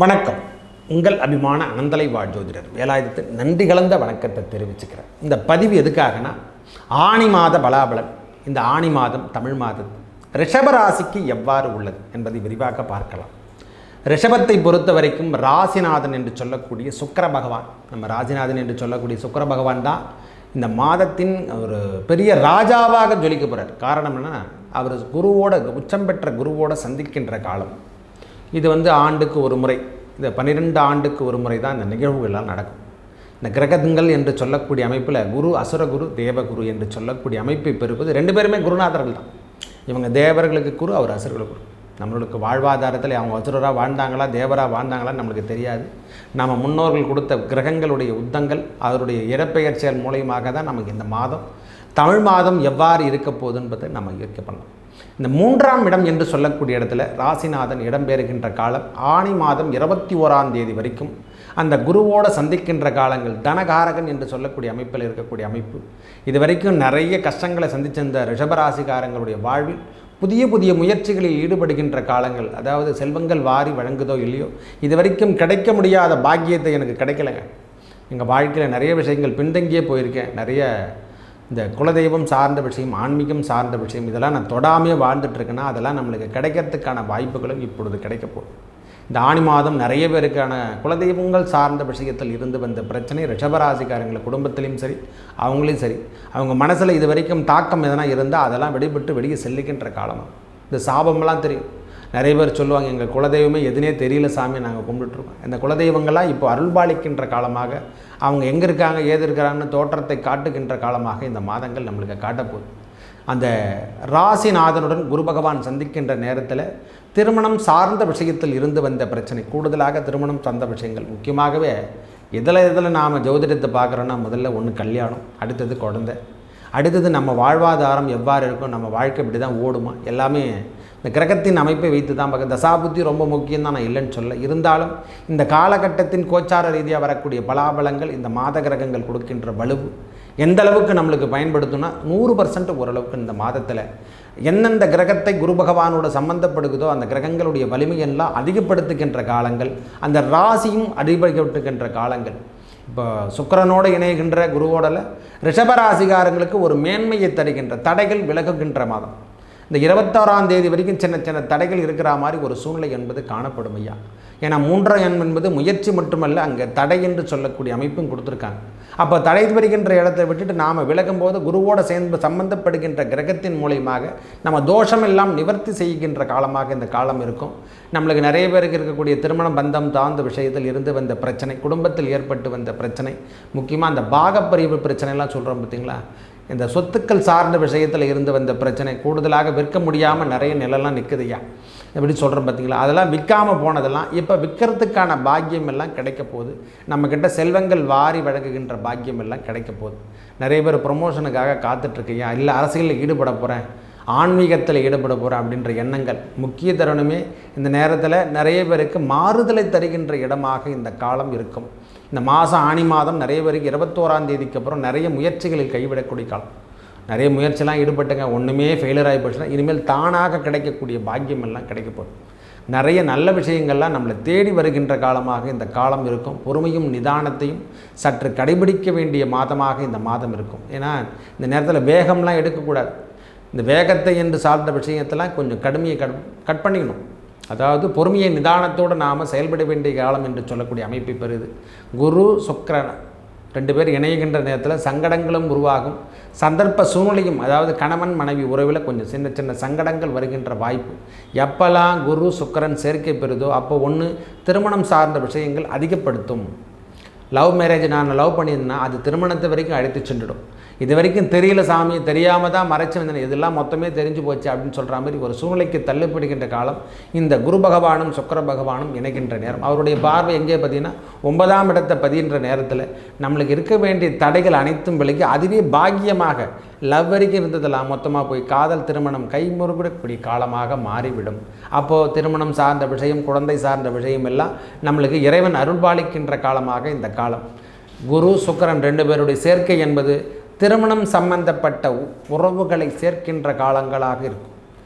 வணக்கம். உங்கள் அபிமான அனந்தலை வாழ் ஜோதிடர் வேலாயுதத்து நன்றி கலந்த வணக்கத்தை தெரிவிச்சுக்கிறேன். இந்த பதிவு எதுக்காகனா, ஆணி மாத பலாபலன். இந்த ஆணி மாதம் தமிழ் மாதம் ரிஷபராசிக்கு எவ்வாறு உள்ளது என்பதை விரிவாக பார்க்கலாம். ரிஷபத்தை பொறுத்த வரைக்கும் ராசிநாதன் என்று சொல்லக்கூடிய சுக்கிர பகவான், நம்ம ராசிநாதன் என்று சொல்லக்கூடிய சுக்கிர பகவான் தான் இந்த மாதத்தின் ஒரு பெரிய ராஜாவாக ஜொலிக்க போகிறார். காரணம் என்னன்னா, அவர் குருவோட உச்சம் பெற்ற குருவோட சந்திக்கின்ற காலம். இது ஆண்டுக்கு ஒரு முறை, இந்த 12 ஆண்டுக்கு ஒரு முறை தான் இந்த நிகழ்வுகள்லாம் நடக்கும். இந்த கிரகங்கள் என்று சொல்லக்கூடிய அமைப்பில் குரு அசுரகுரு தேவகுரு என்று சொல்லக்கூடிய அமைப்பை பெறுவது 2 பேருமே குருநாதர்கள் தான். இவங்க தேவர்களுக்கு குரு, அவர் அசுரர்களுக்கு குரு. நம்மளுக்கு வாழ்வாதாரத்தில் அவங்க அசுரராக வாழ்ந்தாங்களா தேவராக வாழ்ந்தாங்களா நம்மளுக்கு தெரியாது. நம்ம முன்னோர்கள் கொடுத்த கிரகங்களுடைய உத்தங்கள் அவருடைய இடப்பெயர்ச்சியல் மூலியமாக தான் நமக்கு இந்த மாதம் தமிழ் மாதம் எவ்வாறு இருக்க போகுதுன்றதை நம்ம இயற்கை பண்ணலாம். இந்த 3ஆம் இடம் என்று சொல்லக்கூடிய இடத்துல ராசிநாதன் இடம்பெறுகின்ற காலம் ஆணி மாதம் 21ஆம் தேதி வரைக்கும் அந்த குருவோடு சந்திக்கின்ற காலங்கள். தனகாரகன் என்று சொல்லக்கூடிய அமைப்பில் இருக்கக்கூடிய அமைப்பு. இது வரைக்கும் நிறைய கஷ்டங்களை சந்தித்த ரிஷபராசிக்காரங்களுடைய வாழ்வில் புதிய புதிய முயற்சிகளில் ஈடுபடுகின்ற காலங்கள். அதாவது செல்வங்கள் வாரி வழங்குதோ இல்லையோ, இது வரைக்கும் கிடைக்க முடியாத பாக்கியத்தை எனக்கு கிடைக்கலைங்க. எங்கள் வாழ்க்கையில் நிறைய விஷயங்கள் பின்தங்கியே போயிருக்கேன். நிறைய இந்த குலதெய்வம் சார்ந்த விஷயம், ஆன்மீகம் சார்ந்த விஷயம், இதெல்லாம் நான் தொடாமையே வாழ்ந்துட்டுருக்கேன்னா அதெல்லாம் நம்மளுக்கு கிடைக்கிறதுக்கான வாய்ப்புகளும் இப்பொழுது கிடைக்க போகுது. இந்த ஆணி மாதம் நிறைய பேருக்கான குலதெய்வங்கள் சார்ந்த விஷயத்தில் இருந்து வந்த பிரச்சனை ரிஷபராசிக்காரங்களை குடும்பத்திலையும் சரி அவங்களையும் சரி அவங்க மனசில் இது வரைக்கும் தாக்கம் எதனா இருந்தால் அதெல்லாம் வெளிப்பட்டு வெளியே செல்லுகின்ற காலமாக. இந்த சாபம்லாம் தெரியும். நிறைய பேர் சொல்லுவாங்க, எங்கள் குலதெய்வமே எதுனே தெரியல சாமி, நாங்கள் கும்பிட்டுருக்கோம். இந்த குலதெய்வங்கள்லாம் இப்போ அருள்பாலிக்கின்ற காலமாக, அவங்க எங்கே இருக்காங்க ஏது இருக்கிறாங்கன்னு தோற்றத்தை காட்டுகின்ற காலமாக இந்த மாதங்கள் நம்மளுக்கு காட்டப்போகுது. அந்த ராசிநாதனுடன் குரு பகவான் சந்திக்கின்ற நேரத்தில் திருமணம் சார்ந்த விஷயத்தில் இருந்து வந்த பிரச்சனை, கூடுதலாக திருமணம் சார்ந்த விஷயங்கள், முக்கியமாகவே இதில் நாம் ஜோதிடத்தை பார்க்குறோன்னா முதல்ல ஒன்று கல்யாணம், அடுத்தது குழந்தை, அடுத்தது நம்ம வாழ்வாதாரம் எவ்வாறு இருக்கும், நம்ம வாழ்க்கை இப்படி தான் ஓடுமா, எல்லாமே இந்த கிரகத்தின் அமைப்பை வைத்து தான் பார்க்க. தசாபுத்தி ரொம்ப முக்கியம் தான், நான் இல்லைன்னு சொல்ல. இருந்தாலும் இந்த காலகட்டத்தின் கோச்சார ரீதியாக வரக்கூடிய பலாபலங்கள், இந்த மாத கிரகங்கள் கொடுக்கின்ற வலுவு எந்த அளவுக்கு நம்மளுக்கு பயன்படுத்தும்னா 100% ஓரளவுக்கு இந்த மாதத்தில் எந்தெந்த கிரகத்தை குரு பகவானோட சம்பந்தப்படுகுதோ அந்த கிரகங்களுடைய வலிமையெல்லாம் அதிகப்படுத்துகின்ற காலங்கள், அந்த ராசியும் அதிகப்படுத்துகின்ற காலங்கள். இப்போ சுக்கிரனோடு இணைகின்ற குருவோடல ரிஷபராசிகாரங்களுக்கு ஒரு மேன்மையை தருகின்ற, தடைகள் விலகுகின்ற மாதம். இந்த 21ஆம் தேதி வரைக்கும் சின்ன சின்ன தடைகள் இருக்கிற மாதிரி ஒரு சூழ்நிலை என்பது காணப்படும் ஐயா. ஏன்னா 3ஆம் எண் என்பது முயற்சி மட்டுமல்ல, அங்கே தடை என்று சொல்லக்கூடிய அமைப்பும் கொடுத்துருக்காங்க. அப்போ தடை வருகின்ற இடத்தை விட்டுட்டு நாம் விலகும் போது குருவோடு சேர்ந்து சம்பந்தப்படுகின்ற கிரகத்தின் மூலியமாக நம்ம தோஷமெல்லாம் நிவர்த்தி செய்கின்ற காலமாக இந்த காலம் இருக்கும். நம்மளுக்கு நிறைய பேருக்கு இருக்கக்கூடிய திருமண பந்தம் தாழ்ந்த விஷயத்தில் இருந்து வந்த பிரச்சனை, குடும்பத்தில் ஏற்பட்டு வந்த பிரச்சனை, முக்கியமாக அந்த பாகப்பிரிவு பிரச்சனைலாம் சொல்கிறோம் பார்த்தீங்களா, இந்த சொத்துக்கள் சார்ந்த விஷயத்தில் இருந்து வந்த பிரச்சனை, கூடுதலாக விற்க முடியாமல் நிறைய நிலம்லாம் நிற்குதுயா எப்படி சொல்கிறோம் பார்த்தீங்களா, அதெல்லாம் விற்காமல் போனதெல்லாம் இப்போ விற்கிறதுக்கான பாக்கியம் எல்லாம் கிடைக்க போகுது. நம்மக்கிட்ட செல்வங்கள் வாரி வழங்குகின்ற பாக்கியம் எல்லாம் கிடைக்க போகுது. நிறைய பேர் ப்ரொமோஷனுக்காக காத்துட்ருக்கையா, இல்லை அரசியலில் ஈடுபட போகிறேன், ஆன்மீகத்தில் ஈடுபட போகிறேன் அப்படின்ற எண்ணங்கள். முக்கிய தருணமே இந்த நேரத்தில் நிறைய பேருக்கு மாறுதலை தருகின்ற இடமாக இந்த காலம் இருக்கும். இந்த மாதம் ஆணி மாதம் நிறைய பேருக்கு 21ஆம் தேதிக்கு அப்புறம் நிறைய முயற்சிகளில் கைவிடக்கூடிய காலம். நிறைய முயற்சியெல்லாம் ஈடுபட்டுங்க, ஒன்றுமே ஃபெயிலியர் ஆகி போச்சுன்னா இனிமேல் தானாக கிடைக்கக்கூடிய பாக்கியம் எல்லாம் கிடைக்க போகுது. நிறைய நல்ல விஷயங்கள்லாம் நம்மளை தேடி வருகின்ற காலமாக இந்த காலம் இருக்கும். பொறுமையும் நிதானத்தையும் சற்று கடைபிடிக்க வேண்டிய மாதமாக இந்த மாதம் இருக்கும். ஏன்னா இந்த நேரத்தில் வேகம்லாம் எடுக்கக்கூடாது. இந்த வேகத்தை என்று சார்ந்த விஷயத்தெல்லாம் கொஞ்சம் கடுமையை கட் பண்ணிக்கணும். அதாவது பொறுமையை நிதானத்தோடு நாம் செயல்பட வேண்டிய காலம் என்று சொல்லக்கூடிய அமைப்பை பெறுது. குரு சுக்கிரன் 2 பேர் இணைகின்ற நேரத்தில் சங்கடங்களும் உருவாகும். சந்தர்ப்ப சூழ்நிலையும், அதாவது கணவன் மனைவி உறவில் கொஞ்சம் சின்ன சின்ன சங்கடங்கள் வருகின்ற வாய்ப்பு. எப்போல்லாம் குரு சுக்கிரன் சேர்க்கை பெறுதோ அப்போ ஒன்று திருமணம் சார்ந்த விஷயங்கள் அதிகப்படுத்தும். லவ் மேரேஜ் நான் லவ் பண்ணியிருந்தேன்னா அது திருமணத்தை வரைக்கும் அழைத்து சென்றுடும். இது வரைக்கும் தெரியல சாமி, தெரியாமல் தான் மறைச்சி வந்தேன், இதெல்லாம் மொத்தமே தெரிஞ்சு போச்சு அப்படின்னு சொல்கிற மாதிரி ஒரு சூழ்நிலைக்கு தள்ளப்படுகின்ற காலம் இந்த குரு பகவானும் சுக்கிர பகவானும் இணைகின்ற நேரம். அவருடைய பார்வை எங்கே பார்த்தீங்கன்னா 9ஆம் இடத்தை பதிகின்ற நேரத்தில் நம்மளுக்கு இருக்க வேண்டிய தடைகள் அனைத்தும் விலகி அதுவே பாக்கியமாக லவ் வரைக்கும் இருந்ததெல்லாம் மொத்தமாக போய் காதல் திருமணம் கைமுறுகக்கூடிய காலமாக மாறிவிடும். அப்போது திருமணம் சார்ந்த விஷயம், குழந்தை சார்ந்த விஷயம் எல்லாம் நம்மளுக்கு இறைவன் அருள்பாலிக்கின்ற காலமாக இந்த காலம். குரு சுக்கிரன் 2 பேருடைய சேர்க்கை என்பது திருமணம் சம்பந்தப்பட்ட உறவுகளை சேர்க்கின்ற காலங்களாக இருக்கும்.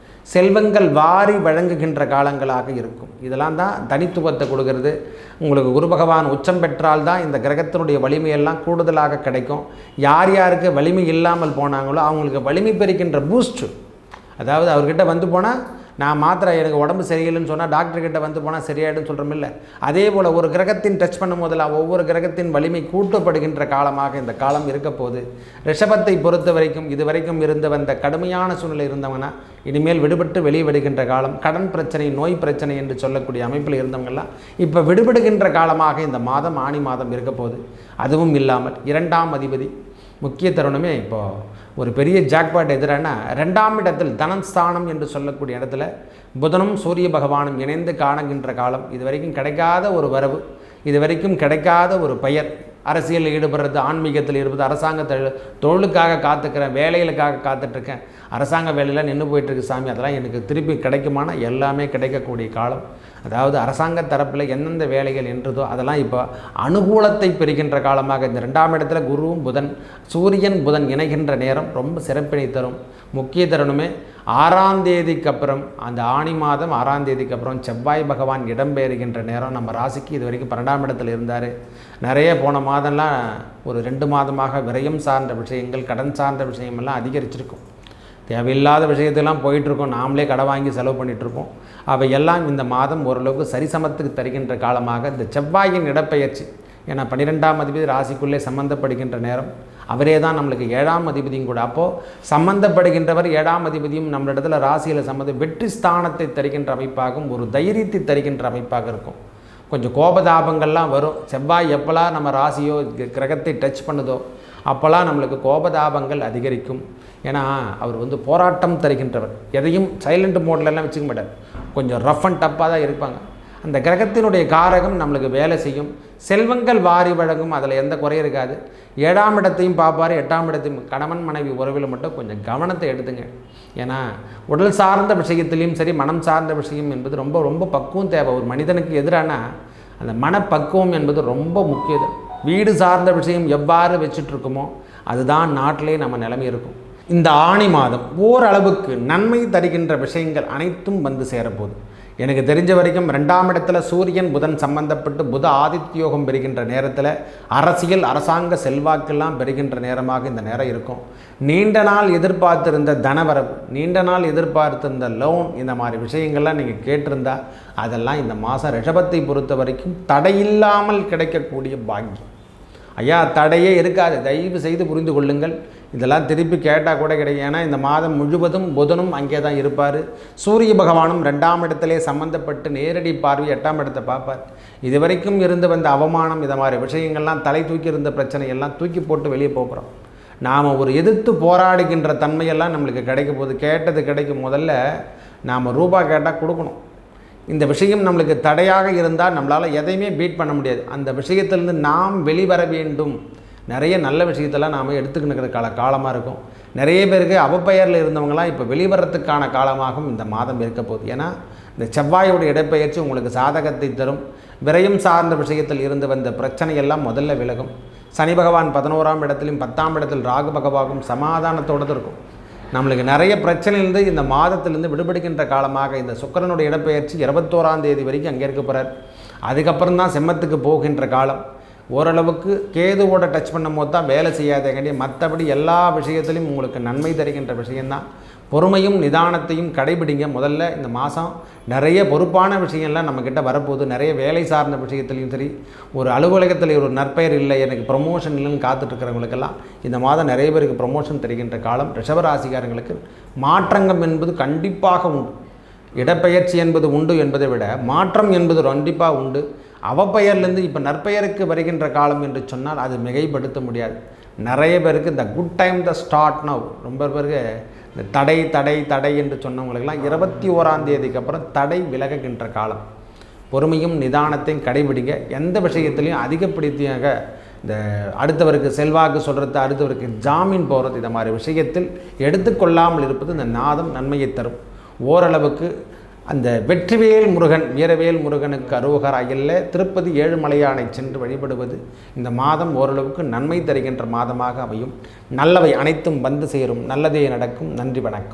செல்வங்கள் வாரி வழங்குகின்ற காலங்களாக இருக்கும். இதெல்லாம் தான் தனித்துவத்தை கொடுக்கறது. உங்களுக்கு குரு பகவான் உச்சம் பெற்றால்தான் இந்த கிரகத்தினுடைய வலிமையெல்லாம் கூடுதலாக கிடைக்கும். யார் யாருக்கு வலிமை இல்லாமல் போனாங்களோ அவங்களுக்கு வலிமை பெருக்கின்ற பூஸ்ட்டு, அதாவது அவர்கிட்ட வந்து போனால் நான் மாத்திரை எனக்கு உடம்பு சரியில்லைன்னு சொன்னால் டாக்டர்கிட்ட வந்து போனால் சரியாயிடுன்னு சொல்கிறோம் இல்லை, அதே போல் ஒரு கிரகத்தின் டச் பண்ணும் போதெல்லாம் ஒவ்வொரு கிரகத்தின் வலிமை கூட்டப்படுகின்ற காலமாக இந்த காலம் இருக்க போது. ரிஷபத்தை பொறுத்த வரைக்கும் இதுவரைக்கும் இருந்து வந்த கடுமையான சூழ்நிலை இருந்தவங்கன்னா இனிமேல் விடுபட்டு வெளியே விடுகின்ற காலம். கடன் பிரச்சனை, நோய் பிரச்சனை என்று சொல்லக்கூடிய அமைப்பில் இருந்தவங்கெல்லாம் இப்போ விடுபடுகின்ற காலமாக இந்த மாதம் ஆணி மாதம் இருக்க போது. அதுவும் இல்லாமல் 2ஆம் அதிபதி முக்கிய தருணமே இப்போது ஒரு பெரிய ஜாக்பாட் எதிரான 2ஆம் இடத்தில் தனஸ்தானம் என்று சொல்லக்கூடிய இடத்துல புதனும் சூரிய பகவானும் இணைந்து காணுகின்ற காலம். இதுவரைக்கும் கிடைக்காத ஒரு வரவு, இதுவரைக்கும் கிடைக்காத ஒரு பெயர், அரசியலில் ஈடுபடுறது, ஆன்மீகத்தில் இருப்பது, அரசாங்க தொழிலுக்காக காத்துக்கிறேன், வேலைகளுக்காக காத்துட்ருக்கேன், அரசாங்க வேலையில் நின்று போயிட்டுருக்கு சாமி, அதெல்லாம் எனக்கு திருப்பி கிடைக்குமானா எல்லாமே கிடைக்கக்கூடிய காலம். அதாவது அரசாங்க தரப்பில் எந்தெந்த வேலைகள் என்றதோ அதெல்லாம் இப்போ அனுகூலத்தை பெறுகின்ற காலமாக இந்த 2ஆம் இடத்துல குருவும் புதன், சூரியன் புதன் இணைகின்ற நேரம் ரொம்ப சிறப்பினை தரும். முக்கிய தருணமே 6ஆம் தேதிக்கு அப்புறம், அந்த ஆணி மாதம் 6ஆம் தேதிக்கு அப்புறம் செவ்வாய் பகவான் இடம்பெறுகின்ற நேரம். நம்ம ராசிக்கு இது வரைக்கும் 12ஆம் இடத்தில் இருந்தார். நிறைய போன மாதம்லாம் ஒரு 2 மாதமாக விரயம் சார்ந்த விஷயங்கள், கடன் சார்ந்த விஷயமெல்லாம் அதிகரிச்சிருக்கும். தேவையில்லாத விஷயத்தெல்லாம் போயிட்டுருக்கோம், நாமளே கடை வாங்கி செலவு பண்ணிகிட்ருப்போம். அவையெல்லாம் இந்த மாதம் ஓரளவுக்கு சரிசமத்துக்கு தருகின்ற காலமாக இந்த செவ்வாயின் இடப்பெயர்ச்சி, ஏன்னா 12ஆம் அதிபதி ராசிக்குள்ளே சம்பந்தப்படுகின்ற நேரம். அவரே தான் நம்மளுக்கு 7ஆம் அதிபதியும் கூட. அப்போது சம்பந்தப்படுகின்றவர் 7ஆம் அதிபதியும் நம்மளிடத்துல ராசியில் வெற்றி ஸ்தானத்தை தருகின்ற அமைப்பாகவும் ஒரு தைரியத்தை தருகின்ற அமைப்பாக இருக்கும். கொஞ்சம் கோபதாபங்கள்லாம் வரும். செவ்வாய் எப்போல்லாம் நம்ம ராசியோ கிரகத்தை டச் பண்ணுதோ அப்போல்லாம் நம்மளுக்கு கோபதாபங்கள் அதிகரிக்கும். ஏன்னா அவர் போராட்டம் தருகின்றவர். எதையும் சைலண்ட் மோட்லெல்லாம் வச்சுக்க மாட்டார், கொஞ்சம் ரஃப் அண்ட் டப்பாக தான் இருப்பாங்க. அந்த கிரகத்தினுடைய காரகம் நம்மளுக்கு வேலை செய்யும். செல்வங்கள் வாரி வழங்கும், அதில் எந்த குறையும் இருக்காது. 7ஆம் இடத்தையும் பார்ப்பார், 8ஆம் இடத்தையும். கணவன் மனைவி உறவில் மட்டும் கொஞ்சம் கவனத்தை எடுத்துங்க. ஏன்னா உடல் சார்ந்த விஷயத்திலையும் சரி, மனம் சார்ந்த விஷயம் என்பது ரொம்ப ரொம்ப பக்குவம் தேவை. ஒரு மனிதனுக்கு எதிரான அந்த மனப்பக்குவம் என்பது ரொம்ப முக்கியம். வீடு சார்ந்த விஷயம் எவ்வாறு வச்சுட்ருக்குமோ அதுதான் நாட்டிலே நம்ம நிலைமை இருக்கும். இந்த ஆணி மாதம் ஓரளவுக்கு நன்மை தருகின்ற விஷயங்கள் அனைத்தும் வந்து சேரப்போகுது. எனக்கு தெரிஞ்ச வரைக்கும் 2ஆம் இடத்துல சூரியன் புதன் சம்பந்தப்பட்டு புத ஆதித்யோகம் பெறுகின்ற நேரத்தில் அரசியல் அரசாங்க செல்வாக்கெல்லாம் பெறுகின்ற நேரமாக இந்த நேரம் இருக்கும். நீண்ட நாள் எதிர்பார்த்திருந்த தனவரவு, நீண்ட நாள் எதிர்பார்த்திருந்த லோன், இந்த மாதிரி விஷயங்கள்லாம் நீங்கள் கேட்டிருந்தா அதெல்லாம் இந்த மாதம் ரிஷபத்தை பொறுத்த வரைக்கும் தடையில்லாமல் கிடைக்கக்கூடிய பாக்கியம். ஐயா தடையே இருக்காது, தயவு செய்து புரிந்து கொள்ளுங்கள். இதெல்லாம் திருப்பி கேட்டால் கூட கிடைக்கும். ஏன்னா இந்த மாதம் முழுவதும் புதனும் அங்கே தான் இருப்பார். சூரிய பகவானும் 2ஆம் இடத்திலே சம்மந்தப்பட்டு நேரடி பார்வை 8ஆம் இடத்தை பார்ப்பார். இது வரைக்கும் இருந்து வந்த அவமானம், இதை மாதிரி விஷயங்கள்லாம் தலை தூக்கி இருந்த பிரச்சனையெல்லாம் தூக்கி போட்டு வெளியே போகிறோம். நாம் ஒரு எதிர்த்து போராடுகின்ற தன்மையெல்லாம் நம்மளுக்கு கிடைக்க போகுது. கேட்டது கிடைக்கும். முதல்ல நாம் ரூபா கேட்டால் கொடுக்கணும். இந்த விஷயம் நம்மளுக்கு தடையாக இருந்தால் நம்மளால் எதையுமே பீட் பண்ண முடியாது. அந்த விஷயத்திலேருந்து நாம் வெளிவர வேண்டும். நிறைய நல்ல விஷயத்தெல்லாம் நாம் எடுத்துக்கிற காலமாக இருக்கும். நிறைய பேருக்கு அவப்பெயரில் இருந்தவங்களாம் இப்போ வெளிவரத்துக்கான காலமாகவும் இந்த மாதம் இருக்க போகுது. ஏன்னா இந்த செவ்வாயோட இடப்பெயர்ச்சி உங்களுக்கு சாதகத்தை தரும். விரயம் சார்ந்த விஷயத்தில் இருந்து வந்த பிரச்சனையெல்லாம் முதல்ல விலகும். சனி பகவான் 11ஆம் இடத்திலும் 10ஆம் இடத்தில் ராகு பகவானும் சமாதானத்தோடு இருக்கும். நம்மளுக்கு நிறைய பிரச்சனையிலிருந்து இந்த மாதத்திலிருந்து விடுபடுகின்ற காலமாக இந்த சுக்கிரனுடைய இடப்பெயர்ச்சி 21ஆம் தேதி வரைக்கும் அங்கே இருக்க போகிறார். அதுக்கப்புறம் தான் செம்மத்துக்கு போகின்ற காலம். ஓரளவுக்கு கேதுவோட டச் பண்ணும் போது தான் வேலை செய்யாதேங்கண்டி, மற்றபடி எல்லா விஷயத்திலையும் உங்களுக்கு நன்மை தருகின்ற விஷயந்தான். பொறுமையும் நிதானத்தையும் கடைபிடிங்க. முதல்ல இந்த மாதம் நிறைய பொறுப்பான விஷயம்லாம் நம்மக்கிட்ட வரப்போகுது. நிறைய வேலை சார்ந்த விஷயத்துலையும் சரி, ஒரு அலுவலகத்தில் ஒரு நற்பெயர் இல்லை, எனக்கு ப்ரொமோஷன் இல்லைன்னு காத்துட்ருக்கிறவங்களுக்கெல்லாம் இந்த மாதம் நிறைய பேருக்கு ப்ரொமோஷன் தருகின்ற காலம். ரிஷபராசிக்காரங்களுக்கு மாற்றங்கள் என்பது கண்டிப்பாக உண்டு. இடப்பெயர்ச்சி என்பது உண்டு என்பதை விட மாற்றம் என்பது கண்டிப்பாக உண்டு. அவப்பெயர்லேருந்து இப்போ நற்பெயருக்கு வருகின்ற காலம் என்று சொன்னால் அது மிகைப்படுத்த முடியாது. நிறைய பேருக்கு இந்த குட் டைம் த ஸ்டார்ட் நவ். ரொம்ப பேருக்கு இந்த தடை தடை தடை என்று சொன்னவங்களுக்கெல்லாம் 21ஆம் தேதிக்கு அப்புறம் தடை விலகுகின்ற காலம். பொறுமையும் நிதானத்தையும் கடைபிடிங்க. எந்த விஷயத்துலையும் அதிகப்படுத்தியாக இந்த அடுத்தவருக்கு செல்வாக்கு சொல்கிறது, அடுத்தவருக்கு ஜாமீன் போகிறது, இந்த மாதிரி விஷயத்தில் எடுத்துக்கொள்ளாமல் இருப்பது இந்த நாதம் நன்மையை தரும். ஓரளவுக்கு அந்த வெற்றிவேல் முருகன், வீரவேல் முருகனுக்கு அரோகரா இல்லை, திருப்பதி ஏழுமலையானை சென்று வழிபடுவது இந்த மாதம் ஓரளவுக்கு நன்மை தருகின்ற மாதமாக அமையும். நல்லவை அனைத்தும் வந்து சேரும். நல்லதே நடக்கும். நன்றி, வணக்கம்.